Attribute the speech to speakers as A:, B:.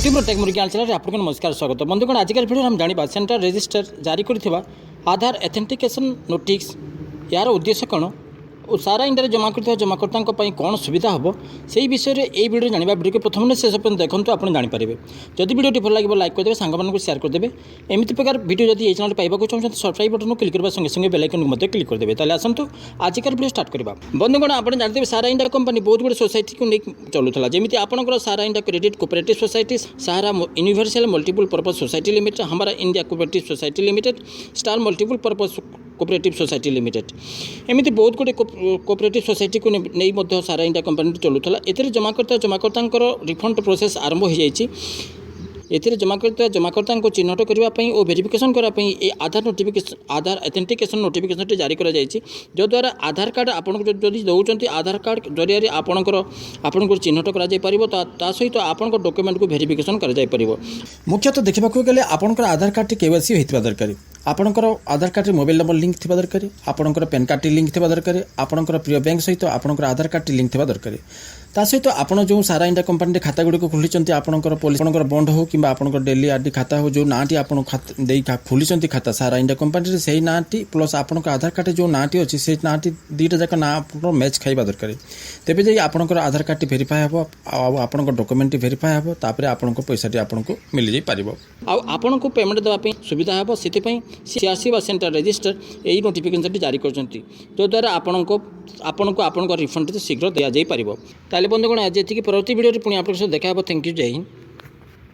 A: YouTube take मुर्गी channel आपको नमस्कार स्वागत बंधुगण आजिकार भिडियो हम जाना सेंट्रल रजिस्टर जारी कर आधार एथेंटिकेशन नोटिस यार उद्देश्य कौन और सारा इंडिया जमा कर जमाकर्ता कौन सुविधा हम से विषय में यही वीडियो जाना वीडियो को प्रथम शेष पर्यटन देखते आप जानीपारे जदि वीडियो भल लगे लाइक करदे सांग शेयर करदे एमती प्रकार वीडियो जब ये चैनल पाइबा चाहते सब्सक्राइब बटन को क्लिक करने संगे संगे बेल आइकन को क्लिक करदे ताले आसतु आजिकार वीडियो स्टार्ट करवा बंधुगण आप जानते हैं सारा इंडिया कंपनी बहुत गुड़े सोसाइटी को नहीं चलूला जमी आपंकर सारा इंडिया क्रेडिट कोऑपरेटिव सोसाइटी सारा universal multiple purpose society limited हमारा India cooperative society limited star multiple purpose cooperative society limited एमती बहुत गुड़े कोऑपरेटिव सोसाइटी को नहीं सारा इंडिया कंपनी चलूला एथिरे जमाकर्ता रिफंड प्रोसेस आरंभ हो जाए एथिरे जमाकर्ता को चिन्हट करने और वेरिफिकेशन करने आधार नोटिफिकेशन आधार एथेंटिकेशन नोटिफिकेशन जारी कर जद्वारा आधार कार्ड आपको जदि दौरान आधार कार्ड जरिए आपंकर चिन्हट कर सहित आपण डॉक्यूमेंट को वेरिफिकेशन कर मुख्यतः देखा गले आपंकर आधार कार्ड केवाईसी होता दरकार आपंकर आधार कार्ड मोबाइल नंबर लिंक थी दरकार आपंकर पैन कार्ड लिंक थी दरकार आपंकर प्रिय बैंक सहित आपंकर आधार कार्ड लिंक थी दरकार ता सहित आपड़ जो सारा इंडिया कंपनी खाता गुड़िक खोली आपंकर पॉलिसी आपंकर बंड हो कि आपंकर डेली आरडी खाता हो जो नाटी आप खोली खाता सारा इंडिया कंपनी से नाटी प्लस आपंकर आधार कार्ड जो नाटी अच्छी से नाटी दुईटा जाक ना मैच खाइबा दरकार तेज जा आपंकर आधार कार्ड भेरीफाए हम आपंकर डॉक्यूमेंट भेरीफाए हम तापर आपंकर पैसा आपको मिल जाई पारिबो आपन को पेमेंट देवाई सुविधा हे से सीआरसी व सेंट्रल रजिस्टर यही नोटिफिकेशन जारी कर द्वारा आपण को रिफंड शीघ्र दि जापर ताले बंधुगण आज परवर्ती वीडियो पुणी आप देखा थैंक यू जय हिंद।